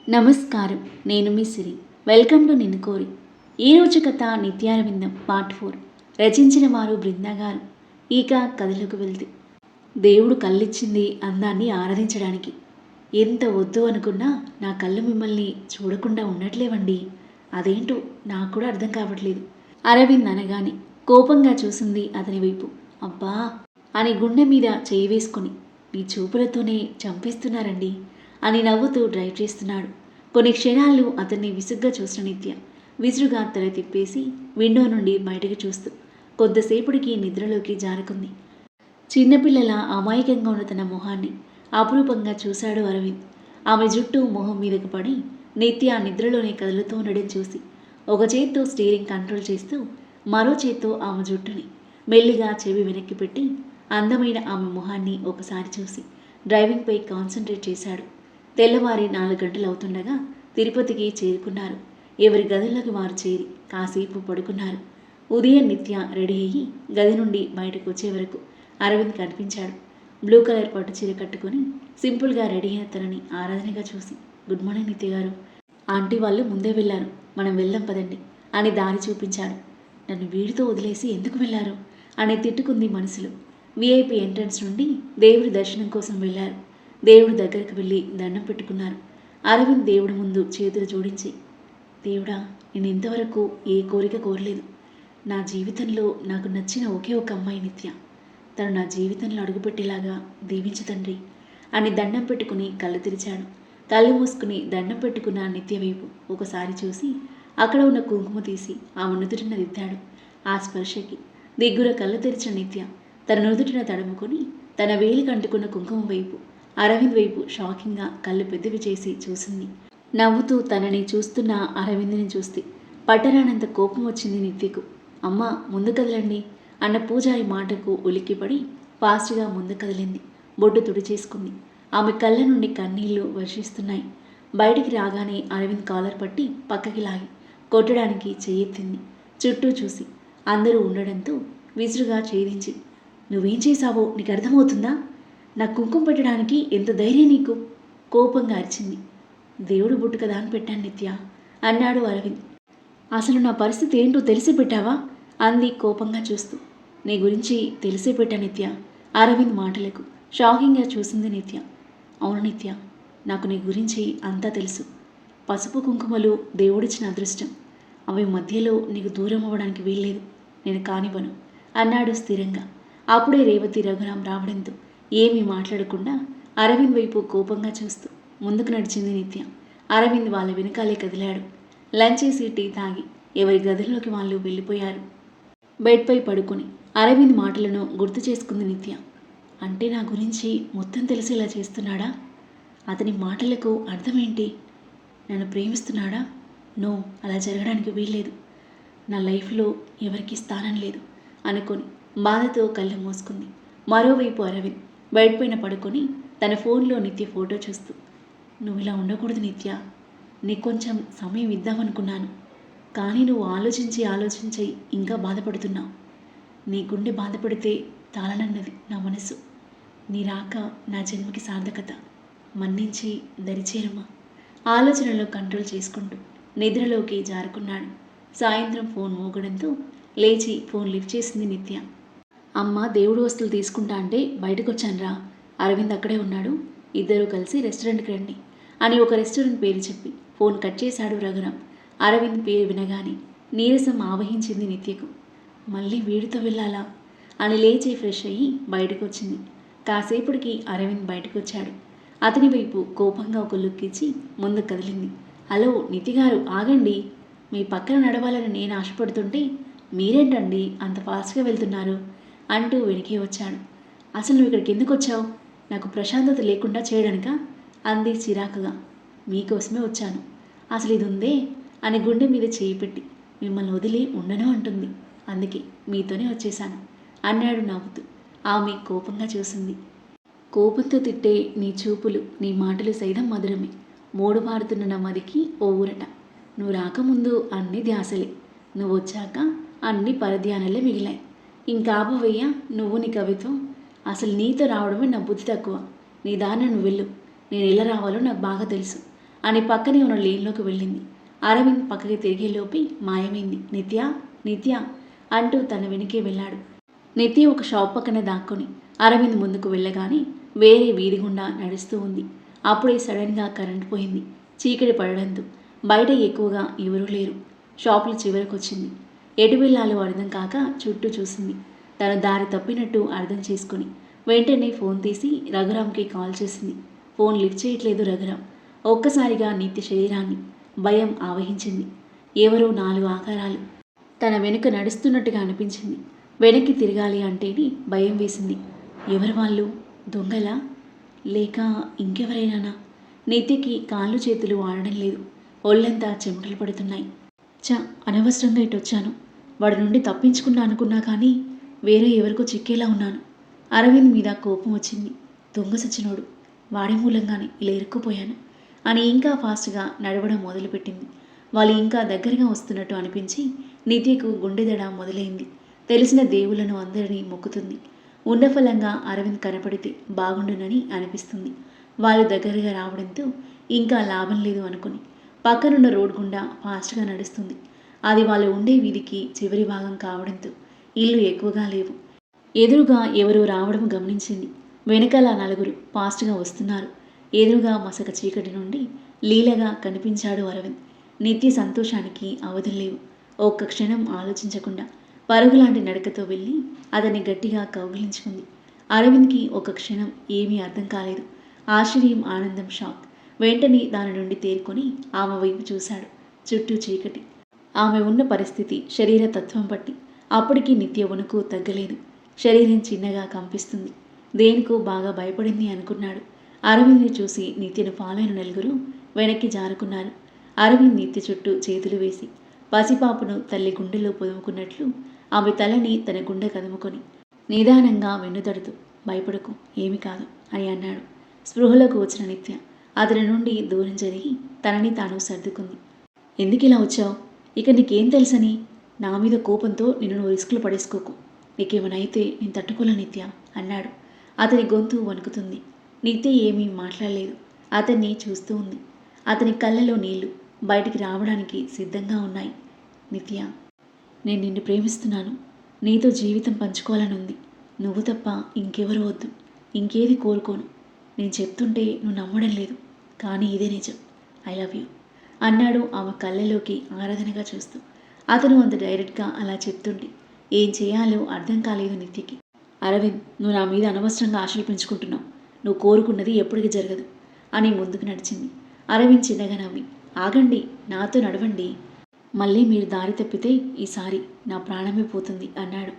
నమస్కారం. నేను మీ సిరి. Welcome to నిన్ను కోరి. ఈరోజు కథ నిత్యారవిందం పార్ట్ 4. రచించిన వారు బృందా గారు. ఇక కథలోకి వెళ్తే, దేవుడు కళ్ళిచ్చింది అందాన్ని ఆరాధించడానికి. ఎంత వద్దు అనుకున్నా నా కళ్ళు మిమ్మల్ని చూడకుండా ఉండట్లేవండి. అదేంటో నాకు కూడా అర్థం కావట్లేదు. అరవింద్ అనగానే కోపంగా చూసింది అతని వైపు. అబ్బా అని గుండె మీద చేయి వేసుకుని, మీ చూపులతోనే చంపేస్తున్నారండి అని నవ్వుతూ డ్రైవ్ చేస్తున్నాడు. కొన్ని క్షణాలు అతన్ని విసుగ్గా చూసిన నిత్య విసురుగా తల తిప్పేసి విండో నుండి బయటకు చూస్తూ కొద్దిసేపటికి నిద్రలోకి జారుకుంది. చిన్నపిల్లల అమాయకంగా ఉన్న తన మొహాన్ని అపురూపంగా చూశాడు అరవింద్. ఆమె జుట్టు మొహం మీదకు పడి నిత్య నిద్రలోనే కదులుతూ ఉండడం చూసి ఒక చేత్తో స్టీరింగ్ కంట్రోల్ చేస్తూ మరో చేత్తో ఆమె జుట్టుని మెల్లిగా చెవి వెనక్కి పెట్టి అందమైన ఆమె మొహాన్ని ఒకసారి చూసి డ్రైవింగ్పై కాన్సన్ట్రేట్ చేశాడు. తెల్లవారి 4 గంటలు అవుతుండగా తిరుపతికి చేరుకున్నారు. ఎవరి గదుల్లోకి వారు చేరి కాసేపు పడుకున్నారు. ఉదయం నిత్య రెడీ అయ్యి గది నుండి బయటకు వచ్చే వరకు అరవింద్ కనిపించాడు. బ్లూ కలర్ పట్టు చీర కట్టుకొని సింపుల్గా రెడీ అయిన తనని ఆరాధనగా చూసి, గుడ్ మార్నింగ్ నిత్య గారు. ఆంటీ వాళ్ళు ముందే వెళ్ళారు, మనం వెళ్దాం పదండి అని దారి చూపించాడు. నన్ను వీడితో వదిలేసి ఎందుకు వెళ్ళారు అని తిట్టుకుంది మనసులో. విఐపి ఎంట్రన్స్ నుండి దేవుడి దర్శనం కోసం వెళ్ళారు. దేవుడి దగ్గరికి వెళ్ళి దండం పెట్టుకున్నారు. అరవింద్ దేవుడి ముందు చేతులు జోడించి, దేవుడా, నేను ఇంతవరకు ఏ కోరిక కోరలేదు. నా జీవితంలో నాకు నచ్చిన ఒకే ఒక అమ్మాయి నిత్య. తను నా జీవితంలో అడుగుపెట్టేలాగా దీవించు తండ్రి అని దండం పెట్టుకుని కళ్ళు తెరిచాడు. కళ్ళు మూసుకుని దండం పెట్టుకున్న నిత్య వైపు ఒకసారి చూసి అక్కడ ఉన్న కుంకుమ తీసి ఆమె నుదుటిన దిద్దాడు. ఆ స్పర్శకి దిగ్గుర కళ్ళు తెరిచిన నిత్య తన నుదుటిన తడుముకొని తన వేలికి అంటుకున్న కుంకుమ వైపు అరవింద్ వైపు షాకింగ్గా కళ్ళు పెద్దవి చేసి చూసింది. నవ్వుతూ తనని చూస్తున్న అరవింద్ని చూస్తే పట్టరానంత కోపం వచ్చింది నిత్యకు. అమ్మ, ముందు కదలండి అన్న పూజారి మాటకు ఉలిక్కిపడి ఫాస్ట్గా ముందు కదిలింది. బొడ్డు తుడిచేసుకుంది. ఆమె కళ్ళ నుండి కన్నీళ్లు వర్షిస్తున్నాయి. బయటికి రాగానే అరవింద్ కాలర్ పట్టి పక్కకి లాగి కొట్టడానికి చెయ్యెత్తింది. చుట్టూ చూసి అందరూ ఉండడంతో విసురుగా ఛేదించి, నువ్వేం చేశావో నీకు అర్థమవుతుందా? నా కుంకుమ పెట్టడానికి ఎంత ధైర్యం నీకు? కోపంగా అరిచింది. దేవుడు బుట్టు కదా అని పెట్టాను నిత్య అన్నాడు అరవింద్. అసలు నా పరిస్థితి ఏంటో తెలిసి పెట్టావా అంది కోపంగా చూస్తూ. నీ గురించి తెలిసే పెట్టా నిత్య. అరవింద్ మాటలకు షాకింగ్గా చూసింది నిత్య. అవును నిత్య, నాకు నీ గురించి అంతా తెలుసు. పసుపు కుంకుమలు దేవుడిచ్చిన అదృష్టం. అవి మధ్యలో నీకు దూరం అవ్వడానికి వీల్లేదు. నేను కానివ్వను అన్నాడు స్థిరంగా. అప్పుడే రేవతి రఘురాం రావడంతో ఏమీ మాట్లాడకుండా అరవింద్ వైపు కోపంగా చూస్తూ ముందుకు నడిచింది నిత్య. అరవింద్ వాళ్ళ వెనకాలే కదిలాడు. లంచ్ చేసి టీ తాగి ఎవరి గదుల్లోకి వాళ్ళు వెళ్ళిపోయారు. బెడ్పై పడుకుని అరవింద్ మాటలను గుర్తు చేసుకుంది నిత్య. అంటే నా గురించి మొత్తం తెలిసేలా చేస్తున్నాడా? అతని మాటలకు అర్థమేంటి? నన్ను ప్రేమిస్తున్నాడా? నో, అలా జరగడానికి వీల్లేదు. నా లైఫ్లో ఎవరికి స్థానం లేదు అనుకొని బాధతో కళ్ళు మూసుకుంది. మరోవైపు అరవింద్ బెడ్ పైన పడుకొని తన ఫోన్లో నిత్య ఫోటో చూస్తూ, నువ్వు ఇలా ఉండకూడదు నిత్య. నీకు కొంచెం సమయం ఇద్దామనుకున్నాను, కానీ నువ్వు ఆలోచించి ఇంకా బాధపడుతున్నావు. నీ గుండె బాధపడితే తాళనన్నది నా మనసు. నీ రాక నా జన్మకి సార్థకత. మన్నించి దరిచేరమా. ఆలోచనలో కంట్రోల్ చేసుకుంటూ నిద్రలోకి జారుకున్నాడు. సాయంత్రం ఫోన్ మోగడంతో లేచి ఫోన్ లిఫ్ట్ చేసింది నిత్య. అమ్మ, దేవుడు వస్తువులు తీసుకుంటా అంటే బయటకు వచ్చానురా. అరవింద్ అక్కడే ఉన్నాడు. ఇద్దరూ కలిసి రెస్టారెంట్కి రండి అని ఒక రెస్టారెంట్ పేరు చెప్పి ఫోన్ కట్ చేశాడు రఘురాం. అరవింద్ పేరు వినగానే నీరసం ఆవహించింది నిత్యకు. మళ్ళీ వీడితో వెళ్ళాలా అని లేచి ఫ్రెష్ అయ్యి బయటకు వచ్చింది. కాసేపటికి అరవింద్ బయటకు వచ్చాడు. అతని వైపు కోపంగా ఒక లుక్ ఇచ్చి ముందు కదిలింది. హలో నిత్య గారు, ఆగండి. మీ పక్కన నడవాలని నేను ఆశపడుతుంటే మీరేంటండి అంత ఫాస్ట్గా వెళ్తున్నారు అంటూ వెనకే వచ్చాడు. అసలు నువ్వు ఇక్కడికి ఎందుకు వచ్చావు? నాకు ప్రశాంతత లేకుండా చేయడానికా అంది చిరాకుగా. మీకోసమే వచ్చాను. అసలు ఇది ఉందే అని గుండె మీద చేయి పెట్టి మిమ్మల్ని వదిలి ఉండను అంటుంది. అందుకే మీతోనే వచ్చేశాను అన్నాడు నవ్వుతూ. ఆమె కోపంగా చూసింది. కోపంతో తిట్టే నీ చూపులు, నీ మాటలు సైతం మధురమే. మూడు మారుతున్న నా మదికి ఓ ఊరట. నువ్వు రాకముందు అన్ని ధ్యాసలే, నువ్వు వచ్చాక అన్ని పరధ్యానాలే మిగిలాయి. ఇంకా ఆపవయ్యా నువ్వు నీ కవిత్వం. అసలు నీతో రావడమే నా బుద్ధి తక్కువ. నీ దారిన నువ్వు వెళ్ళు. నేను ఎలా రావాలో నాకు బాగా తెలుసు అని పక్కనే ఉన్న లేన్లోకి వెళ్ళింది. అరవింద్ పక్కకి తిరిగేలోపి మాయమైంది. నిత్య, నిత్య అంటూ తన వెనుకే వెళ్ళాడు. నిత్య ఒక షాప్ పక్కన దాక్కుని అరవింద్ ముందుకు వెళ్ళగానే వేరే వీధి గుండా నడుస్తూ ఉంది. అప్పుడే సడన్గా కరెంట్ పోయింది. చీకటి పడడంతో బయట ఎక్కువగా ఎవరూ లేరు. షాపుల చివరకొచ్చింది. ఎటు వెళ్ళాలో అర్థం కాక చుట్టూ చూసింది. తన దారి తప్పినట్టు అర్థం చేసుకుని వెంటనే ఫోన్ తీసి రఘురామ్కి కాల్ చేసింది. ఫోన్ లిఫ్ట్ చేయట్లేదు రఘురామ్. ఒక్కసారిగా నిత్య శరీరాన్ని భయం ఆవహించింది. ఎవరో 4 ఆకారాలు తన వెనుక నడుస్తున్నట్టుగా అనిపించింది. వెనక్కి తిరగాలి అంటేనే భయం వేసింది. ఎవరు వాళ్ళు? దొంగలా లేక ఇంకెవరైనానా? నిత్యకి కాళ్ళు చేతులు ఆడడం లేదు. ఒళ్ళంతా చెమటలు పడుతున్నాయి. అనవసరంగా ఇటు వచ్చాను. వాడి నుండి తప్పించుకున్నా అనుకున్నా కానీ వేరే ఎవరికో చిక్కేలా ఉన్నాను. అరవింద్ మీద కోపం వచ్చింది. దొంగ సచ్చినోడు, వాడి మూలంగానే ఇలా ఇరుక్కుపోయాను అని ఇంకా ఫాస్ట్గా నడవడం మొదలుపెట్టింది. వాళ్ళు ఇంకా దగ్గరగా వస్తున్నట్టు అనిపించి నిత్యకు గుండెదడ మొదలైంది. తెలిసిన దేవుళ్లను అందరినీ మొక్కుతుంది. ఉన్నఫలంగా అరవింద్ కనపడితే బాగుండునని అనిపిస్తుంది. వాళ్ళు దగ్గరగా రావడంతో ఇంకా లాభం లేదు అనుకుని పక్కనున్న రోడ్ గుండా ఫాస్ట్గా నడుస్తుంది. అది వాళ్ళు ఉండే వీధికి చివరి భాగం కావడంతో ఇల్లు ఎక్కువగా లేవు. ఎదురుగా ఎవరో రావడం గమనించింది. వెనకాల 4 ఫాస్ట్గా వస్తున్నారు. ఎదురుగా మసక చీకటి నుండి లీలగా కనిపించాడు అరవింద్. నిత్య సంతోషానికి అవధుల్లేవు. ఒక్క క్షణం ఆలోచించకుండా పరుగులాంటి నడకతో వెళ్ళి అతన్ని గట్టిగా కౌగిలించుకుంది. అరవింద్కి ఒక క్షణం ఏమీ అర్థం కాలేదు. ఆశ్చర్యం, ఆనందం, షాక్. వెంటనే దాని నుండి తేరుకొని ఆమె వైపు చూశాడు. చుట్టూ చీకటి. ఆమె ఉన్న పరిస్థితి, శరీర తత్వం బట్టి అప్పటికీ నిత్య వణుకు తగ్గలేదు. శరీరం చిన్నగా కంపిస్తుంది. దేనికో బాగా భయపడింది అనుకున్నాడు. అరవింద్ని చూసి నిత్యను ఫాలో అయిన 4 వెనక్కి జారుకున్నారు. అరవింద్ నిత్య చుట్టూ చేతులు వేసి పసిపాపను తల్లి గుండెలో పొదుముకున్నట్లు ఆమె తలని తన గుండె కదుముకొని నిదానంగా వెన్నుతడుతూ భయపడకు, ఏమి కాదు అని అన్నాడు. స్పృహలోకి వచ్చిన నిత్య అతని నుండి దూరం జరిగి తనని తాను సర్దుకుంది. ఎందుకిలా వచ్చావు? ఇక నీకేం తెలుసని? నా మీద కోపంతో నిన్ను రిస్కులు పడేసుకోకు. నీకేమైనా అయితే నేను తట్టుకోలే నిత్య అన్నాడు. అతని గొంతు వణుకుతుంది. నిత్య ఏమీ మాట్లాడలేదు. అతన్ని చూస్తూ ఉంది. అతని కళ్ళలో నీళ్లు బయటికి రావడానికి సిద్ధంగా ఉన్నాయి. నిత్య, నేను నిన్ను ప్రేమిస్తున్నాను. నీతో జీవితం పంచుకోవాలనుంది. నువ్వు తప్ప ఇంకెవరు వద్దు. ఇంకేది కోరుకోను. నేను చెప్తుంటే నువ్వు నమ్మడం లేదు, కానీ ఇదే నిజం. ఐ లవ్ యూ అన్నాడు ఆమె కళ్ళలోకి ఆరాధనగా చూస్తూ. అతను అంత డైరెక్ట్గా అలా చెప్తుంటే ఏం చేయాలో అర్థం కాలేదు నిత్యకి. అరవింద్, నువ్వు నా మీద అనవసరంగా ఆశలు పెంచుకుంటున్నావు. నువ్వు కోరుకున్నది ఎప్పటికీ జరగదు అని ముందుకు నడిచింది. అరవింద్ చిన్నగా నవ్వి, ఆగండి, నాతో నడవండి. మళ్ళీ మీరు దారి తప్పితే ఈసారి నా ప్రాణమే పోతుంది అన్నాడు.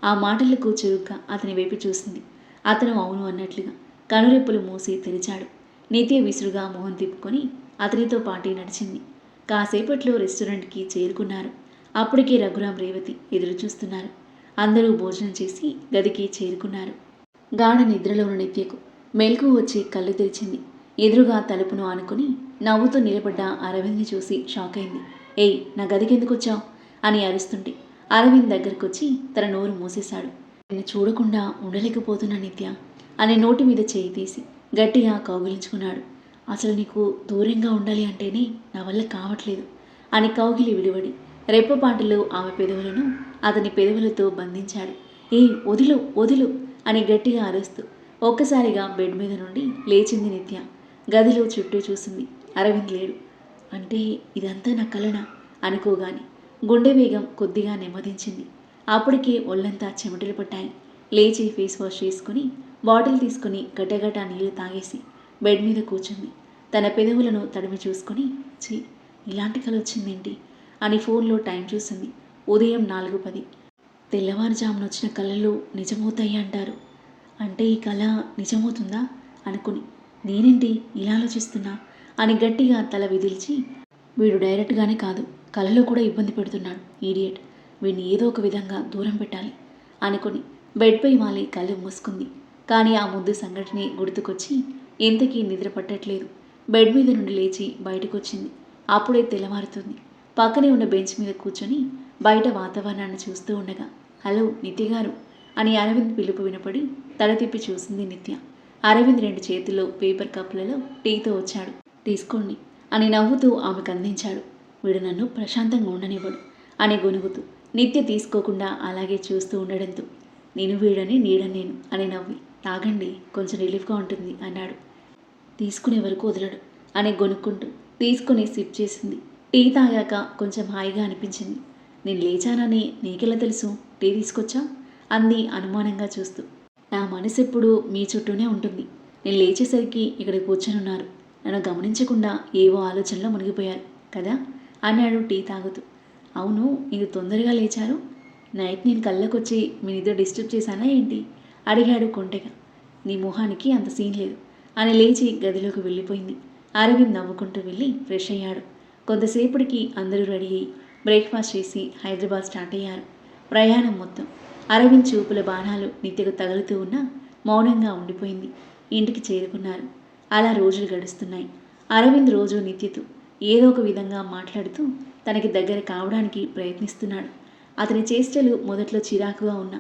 ఆ మాటలకు చురుగ్గా అతని వైపు చూసింది. అతను అవును అన్నట్లుగా కనురెప్పులు మూసి తెరిచాడు. నిత్య విసురుగా మొహం తిప్పుకొని అతనితో పాటే నడిచింది. కాసేపట్లో రెస్టారెంట్కి చేరుకున్నారు. అప్పటికే రఘురాం, రేవతి ఎదురు చూస్తున్నారు. అందరూ భోజనం చేసి గదికి చేరుకున్నారు. గాఢ నిద్రలో ఉన్న నిత్యకు మెలకు వచ్చి కళ్ళు తెరిచింది. ఎదురుగా తలుపును ఆనుకుని నవ్వుతూ నిలబడ్డ అరవింద్ని చూసి షాక్ అయింది. ఏయ్, నా గదికి ఎందుకు వచ్చావు అని అరుస్తుంటే అరవింద్ దగ్గరకొచ్చి తన నోరు మూసేశాడు. నిన్ను చూడకుండా ఉండలేకపోతున్నా నిత్య అని నోటి మీద చేయి తీసి గట్టిగా కౌగిలించుకున్నాడు. అసలు నీకు దూరంగా ఉండాలి అంటేనే నా వల్ల కావట్లేదు అని కౌగిలి విడివడి రెప్పపాటులో ఆమె పెదవులను అతని పెదవులతో బంధించాడు. ఏయ్, వదులు వదులు అని గట్టిగా అరుస్తూ ఒక్కసారిగా బెడ్ మీద నుండి లేచింది నిత్య. గదిలో చుట్టూ చూసింది. అరవింద్ లేడు. అంటే ఇదంతా నా కలనా అనుకోగాని గుండె వేగం కొద్దిగా నెమ్మదించింది. అప్పటికే ఒళ్ళంతా చెమటలు పట్టాయి. లేచి ఫేస్ వాష్ చేసుకుని బాటిల్ తీసుకుని గటగటా నీళ్లు తాగేసి బెడ్ మీద కూర్చుంది. తన పెదవులను తడిమి చూసుకుని ఛీ, ఇలాంటి కల వచ్చిందేంటి అని ఫోన్లో టైం చూసింది. ఉదయం 4:10. తెల్లవారుజామున వచ్చిన కళలు నిజమవుతాయి అంటారు. అంటే ఈ కళ నిజమవుతుందా అనుకుని నేనేంటి ఇలా ఆలోచిస్తున్నా అని గట్టిగా తల విదిల్చి వీడు డైరెక్ట్గానే కాదు, కళలో కూడా ఇబ్బంది పెడుతున్నాడు, ఈడియట్, వీడిని ఏదో ఒక విధంగా దూరం పెట్టాలి అనుకుని బెడ్పై వాలి కళ్ళు మూసుకుంది. కానీ ఆ ముందు సంఘటనే గుర్తుకొచ్చి ఎంతకీ నిద్ర పట్టట్లేదు. బెడ్ మీద నుండి లేచి బయటకు వచ్చింది. అప్పుడే తెల్లవారుతుంది. పక్కనే ఉన్న బెంచ్ మీద కూర్చొని బయట వాతావరణాన్ని చూస్తూ ఉండగా హలో నిత్య గారు అని అరవింద్ పిలుపు వినపడి తల తిప్పి చూసింది నిత్య. అరవింద్ 2 చేతుల్లో పేపర్ కప్పులలో టీతో వచ్చాడు. తీసుకోండి అని నవ్వుతూ ఆమెకు అందించాడు. వీడు నన్ను ప్రశాంతంగా ఉండనివ్వడు అని గొనుగుతూ నిత్య తీసుకోకుండా అలాగే చూస్తూ ఉండడంతో నేను వీడని నీడని నేను అని నవ్వి తాగండి కొంచెం రిలీఫ్గా ఉంటుంది అన్నాడు. తీసుకునే వరకు వదలడు అని గొనుక్కుంటూ తీసుకుని సిప్ చేసింది. టీ తాగాక కొంచెం హాయిగా అనిపించింది. నేను లేచానని నీకెలా తెలుసు? టీ తీసుకొచ్చా అంది అనుమానంగా చూస్తూ. నా మనసు ఎప్పుడు మీ చుట్టూనే ఉంటుంది. నేను లేచేసరికి ఇక్కడ కూర్చొనున్నారు. నన్ను గమనించకుండా ఏవో ఆలోచనలో మునిగిపోయారు కదా అన్నాడు టీ తాగుతూ. అవును, ఇది తొందరగా లేచారు. నైట్ నేను కళ్ళకొచ్చి మీ నిద్ర డిస్టర్బ్ చేశానా ఏంటి అడిగాడు కొంటెగా. నీ మొహానికి అంత సీన్ లేదు అని లేచి గదిలోకి వెళ్ళిపోయింది. అరవింద్ నవ్వుకుంటూ వెళ్ళి ఫ్రెష్ అయ్యాడు. కొంతసేపటికి అందరూ రెడీ అయ్యి బ్రేక్ఫాస్ట్ చేసి హైదరాబాద్ స్టార్ట్ అయ్యారు. ప్రయాణం మొత్తం అరవింద్ చూపుల బాణాలు నిత్యకు తగులుతూ ఉన్నా మౌనంగా ఉండిపోయింది. ఇంటికి చేరుకున్నారు. అలా రోజులు గడుస్తున్నాయి. అరవింద్ రోజు నిత్యతో ఏదో ఒక విధంగా మాట్లాడుతూ తనకి దగ్గర కావడానికి ప్రయత్నిస్తున్నాడు. అతని చేష్టలు మొదట్లో చిరాకుగా ఉన్నా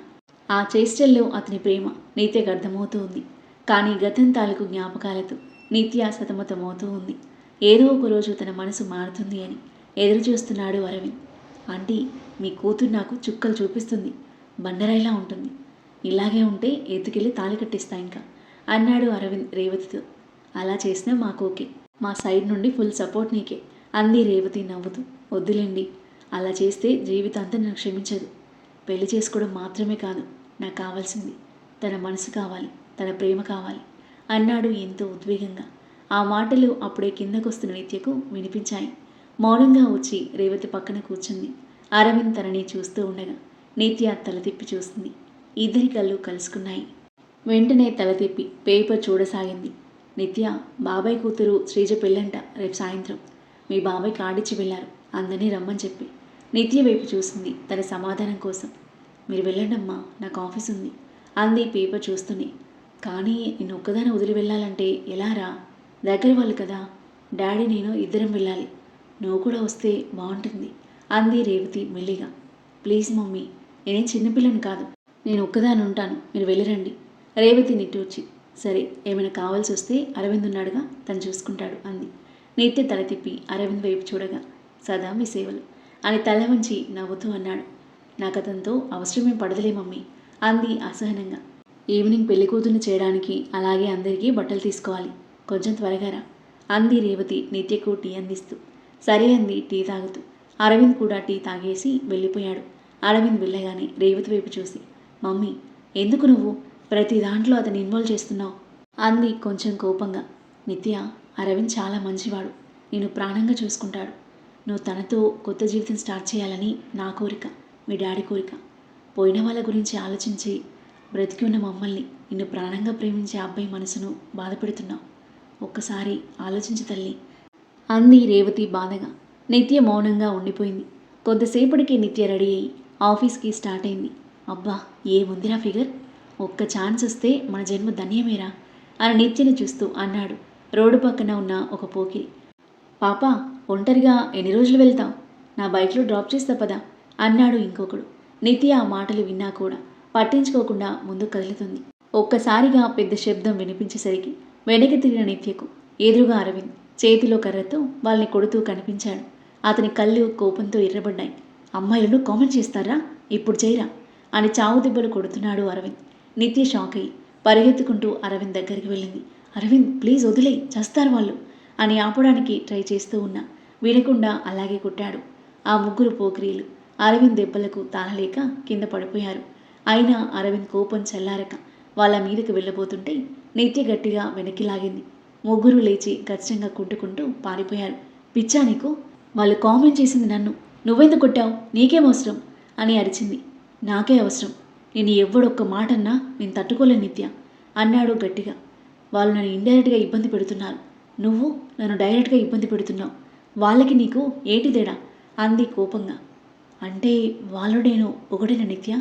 ఆ చేష్టల్లో అతని ప్రేమ నిత్యకు అర్థమవుతూ ఉంది. కానీ గతం తాలూకు జ్ఞాపకాలతో నిత్య సతమతమవుతూ ఉంది. ఏదో ఒకరోజు తన మనసు మారుతుంది అని ఎదురు చూస్తున్నాడు అరవింద్. ఆంటీ, మీ కూతురు నాకు చుక్కలు చూపిస్తుంది. బండరాయిలా ఉంటుంది. ఇలాగే ఉంటే ఎత్తుకెళ్ళి తాళి కట్టిస్తా ఇంకా అన్నాడు అరవింద్ రేవతితో. అలా చేసినా మాకు ఓకే. మా సైడ్ నుండి ఫుల్ సపోర్ట్ నీకే అంది రేవతి నవ్వుతూ. వద్దులేండి, అలా చేస్తే జీవితాంతం నన్ను క్షమించదు. పెళ్లి చేసుకోవడం మాత్రమే కాదు నాకు కావాల్సింది. తన మనసు కావాలి, తన ప్రేమ కావాలి అన్నాడు ఎంతో ఉద్వేగంగా. ఆ మాటలు అప్పుడే కిందకొస్తున్న నిత్యకు వినిపించాయి. మౌనంగా వచ్చి రేవతి పక్కన కూర్చుంది. అరవింద్ తనని చూస్తూ ఉండగా నిత్య తల తిప్పి చూస్తుంది. ఇద్దరి కళ్ళు కలుసుకున్నాయి. వెంటనే తల తిప్పి పేపర్ చూడసాగింది. నిత్య, బాబాయ్ కూతురు శ్రీజ పెళ్ళంట రేపు సాయంత్రం. మీ బాబాయ్ కార్డిచ్చి వెళ్ళారు అందరినీ రమ్మని చెప్పి. నిత్య వైపు చూసింది తన సమాధానం కోసం. మీరు వెళ్ళండమ్మా, నాకు ఆఫీస్ ఉంది అంది పేపర్ చూస్తూనే. కానీ నిన్ను ఒక్కదాన్ని వదిలి వెళ్ళాలంటే ఎలా రా? దగ్గర వాళ్ళు కదా. డాడీ నేను ఇద్దరం వెళ్ళాలి. నువ్వు కూడా వస్తే బాగుంటుంది అంది రేవతి మెల్లిగా. ప్లీజ్ మమ్మీ, నేనేం చిన్నపిల్లని కాదు. నేను ఒక్కదాన్ని ఉంటాను, మీరు వెళ్ళిరండి. రేవతి నిట్టూర్చి సరే, ఏమైనా కావాల్సి వస్తే అరవింద్ ఉన్నాడుగా, తను చూసుకుంటాడు అంది. నిత్య తల తిప్పి అరవింద్ వైపు చూడగా సదా మీ సేవలు అని తల వంచి నవ్వుతూ అన్నాడు. నాకు అతనితో అవసరమేం పడదులే మమ్మీ అంది అసహనంగా. ఈవినింగ్ పెళ్లి కూతుర్ని చేయడానికి అలాగే అందరికీ బట్టలు తీసుకోవాలి, కొంచెం త్వరగా రా అంది రేవతి నిత్యకు టీ అందిస్తూ. సరే అంది టీ తాగుతూ. అరవింద్ కూడా టీ తాగేసి వెళ్ళిపోయాడు. అరవింద్ వెళ్ళగానే రేవతి వైపు చూసి మమ్మీ, ఎందుకు నువ్వు ప్రతి దాంట్లో అతన్ని ఇన్వాల్వ్ చేస్తున్నావు అంది కొంచెం కోపంగా. నిత్య, అరవింద్ చాలా మంచివాడు, నేను ప్రాణంగా చూసుకుంటాడు. నువ్వు తనతో కొత్త జీవితం స్టార్ట్ చేయాలని నా కోరిక, మీ డాడీ కోరిక. పోయిన వాళ్ళ గురించి ఆలోచించి బ్రతికి ఉన్న మమ్మల్ని నిన్ను ప్రాణంగా ప్రేమించే అబ్బాయి మనసును బాధపెడుతున్నావు. ఒక్కసారి ఆలోచించి తల్లి అంది రేవతి బాధగా. నిత్య మౌనంగా ఉండిపోయింది. కొంతసేపటికి నిత్య రెడీ అయ్యి ఆఫీస్కి స్టార్ట్ అయింది. అబ్బా, ఏముందిరా ఫిగర్, ఒక్క ఛాన్స్ వస్తే మన జన్మ ధన్యమేరా అని నిత్యని చూస్తూ అన్నాడు రోడ్డు పక్కన ఉన్న ఒక పోకిరి. పాపా, ఒంటరిగా ఎన్ని రోజులు వెళ్తావు? నా బైక్లో డ్రాప్ చేస్తా పదా అన్నాడు ఇంకొకడు. నిత్య ఆ మాటలు విన్నా కూడా పట్టించుకోకుండా ముందుకు కదులుతుంది. ఒక్కసారిగా పెద్ద శబ్దం వినిపించేసరికి వెనక్కి తిరిగిన నిత్యకు ఎదురుగా అరవింద్ చేతిలో కర్రతో వాళ్ళని కొడుతూ కనిపించాడు. అతని కళ్ళు కోపంతో ఎర్రబడ్డాయి. అమ్మాయిలను కామెంట్ చేస్తారా? ఇప్పుడు చేయరా అని చావు దెబ్బలు కొడుతున్నాడు అరవింద్. నిత్య షాక్ అయ్యి పరిగెత్తుకుంటూ అరవింద్ దగ్గరికి వెళ్ళింది. అరవింద్, ప్లీజ్ వదిలే, చేస్తారు వాళ్ళు అని ఆపడానికి ట్రై చేస్తూ ఉన్నా వినకుండా అలాగే కొట్టాడు. ఆ ముగ్గురు పోకిరీలు అరవింద్ దెబ్బలకు తాళలేక కింద పడిపోయారు. అయినా అరవింద్ కోపం చల్లారక వాళ్ళ మీదకి వెళ్ళబోతుంటే నిత్య గట్టిగా వెనక్కి లాగింది. ముగ్గురు లేచి గచ్చంగా కుంటుకుంటూ పారిపోయారు. పిచ్చా నీకు? వాళ్ళు కామెంట్ చేసింది నన్ను, నువ్వెందుకు కొట్టావు? నీకేం అవసరం అని అరిచింది. నాకే అవసరం, నేను ఎవ్వడొక్క మాటన్నా నేను తట్టుకోలేను నిత్య అన్నాడు గట్టిగా. వాళ్ళు నన్ను ఇండైరెక్ట్గా ఇబ్బంది పెడుతున్నారు, నువ్వు నన్ను డైరెక్ట్గా ఇబ్బంది పెడుతున్నావు. వాళ్ళకి నీకు ఏంటి తేడా అంది కోపంగా. అంటే వాళ్ళు నేను ఒకటేనా నిత్య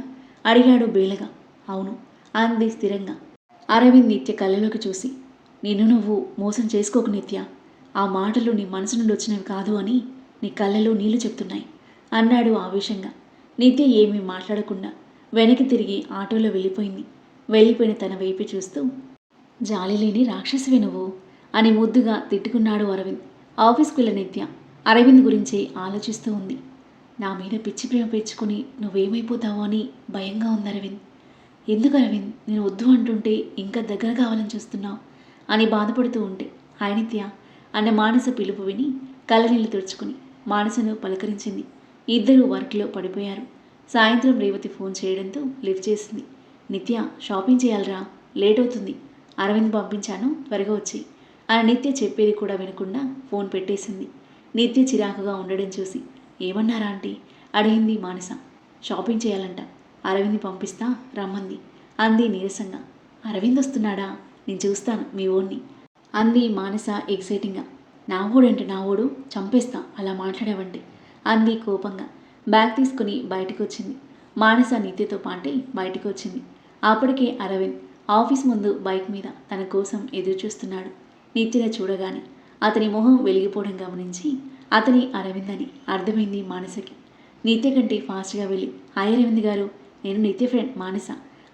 అడిగాడు బేలగా. అవును అంది స్థిరంగా. అరవింద్ నిత్య కళ్ళలోకి చూసి నిన్ను నువ్వు మోసం చేసుకోకు నిత్య, ఆ మాటలు నీ మనసు నుండి వచ్చినవి కాదు అని నీ కళ్ళలో నీళ్లు చెప్తున్నాయి అన్నాడు ఆవేశంగా. నిత్య ఏమీ మాట్లాడకుండా వెనక్కి తిరిగి ఆటోలో వెళ్ళిపోయింది. వెళ్ళిపోయిన తన వైపు చూస్తూ జాలి లేని రాక్షసివే నువ్వు అని ముద్దుగా తిట్టుకున్నాడు అరవింద్. ఆఫీస్కి వెళ్ళిన నిత్య అరవింద్ గురించి ఆలోచిస్తూ ఉంది. నా మీద పిచ్చి ప్రేమ పెంచుకుని నువ్వేమైపోతావో అని భయంగా ఉంది అరవింద్. ఎందుకు అరవింద్ నేను వద్దు అంటుంటే ఇంకా దగ్గర కావాలని చూస్తున్నావు అని బాధపడుతూ ఉంటే హాయ్ నిత్య అన్న మానస పిలుపు విని కళ్ళనీళ్ళు తుడుచుకుని మానసను పలకరించింది. ఇద్దరూ వర్క్లో పడిపోయారు. సాయంత్రం రేవతి ఫోన్ చేయడంతో లిఫ్ట్ చేసింది. నిత్య షాపింగ్ చేయాలరా, లేట్ అవుతుంది. అరవింద్ పంపించాను, త్వరగా వచ్చి అని నిత్య చెప్పేది కూడా వినకుండా ఫోన్ పెట్టేసింది. నిత్య చిరాకుగా ఉండడం చూసి ఏమన్నారా ఆంటీ అడిగింది మానస. షాపింగ్ చేయాలంట, అరవింద్ని పంపిస్తా రమ్మంది అంది నీరసంగా. అరవింద్ వస్తున్నాడా, నేను చూస్తాను మీ ఓడిని అంది మానస ఎక్సైటింగ్గా. నా ఓడంటే నా ఓడు, చంపేస్తా అలా మాట్లాడావంటే అంది కోపంగా. బ్యాగ్ తీసుకుని బయటకు వచ్చింది. మానస నిత్యతో పాటే బయటకు వచ్చింది. అప్పటికే అరవింద్ ఆఫీస్ ముందు బైక్ మీద తన కోసం ఎదురు చూస్తున్నాడు. నిత్యను చూడగానే అతని మొహం వెలిగిపోవడం గమనించి అతని అరవింద్ అని అర్థమైంది మానసకి. నిత్య కంటే ఫాస్ట్గా వెళ్ళి హాయ్ అరవింద్ గారు, నేను నిత్య ఫ్రెండ్ మానస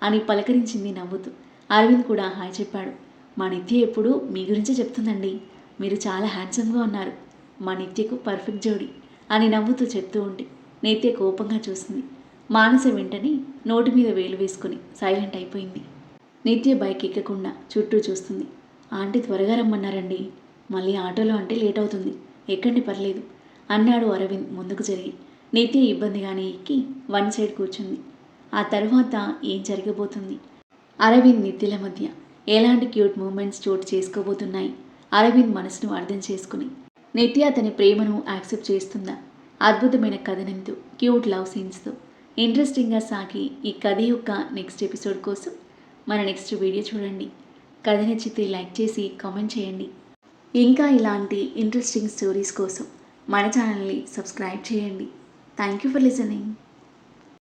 అని పలకరించింది నవ్వుతూ. అరవింద్ కూడా హాయ్ చెప్పాడు. మా నిత్య ఎప్పుడూ మీ గురించే చెప్తుందండి, మీరు చాలా హ్యాండ్సమ్గా ఉన్నారు, మా నిత్యకు పర్ఫెక్ట్ జోడి అని నవ్వుతూ చెప్తూ ఉంటే నిత్య కోపంగా చూసింది. మానస వెంటనే నోటి మీద వేలు వేసుకుని సైలెంట్ అయిపోయింది. నిత్య బైక్ ఎక్కకుండా చుట్టూ చూస్తుంది. ఆంటీ త్వరగా రమ్మన్నారండి, మళ్ళీ ఆటోలో అంటే లేట్ అవుతుంది, ఎక్కండి పర్లేదు అన్నాడు అరవింద్ ముందుకు జరిగి. నిత్య ఇబ్బందిగానే ఎక్కి వన్ సైడ్ కూర్చుంది. ఆ తర్వాత ఏం జరగబోతుంది? అరవింద్ నిత్యల మధ్య ఎలాంటి క్యూట్ మూమెంట్స్ చోటు చేసుకోబోతున్నాయి? అరవింద్ మనసును అర్థం చేసుకుని నిత్య అతని ప్రేమను యాక్సెప్ట్ చేస్తుందా? అద్భుతమైన కథనంతో క్యూట్ లవ్ సీన్స్తో ఇంట్రెస్టింగ్గా సాగి ఈ కథ యొక్క నెక్స్ట్ ఎపిసోడ్ కోసం మన నెక్స్ట్ వీడియో చూడండి. కథ నచ్చితే లైక్ చేసి కామెంట్ చేయండి. ఇంకా ఇలాంటి ఇంట్రెస్టింగ్ స్టోరీస్ కోసం మన ఛానల్ని సబ్స్క్రైబ్ చేయండి. Thank you for listening.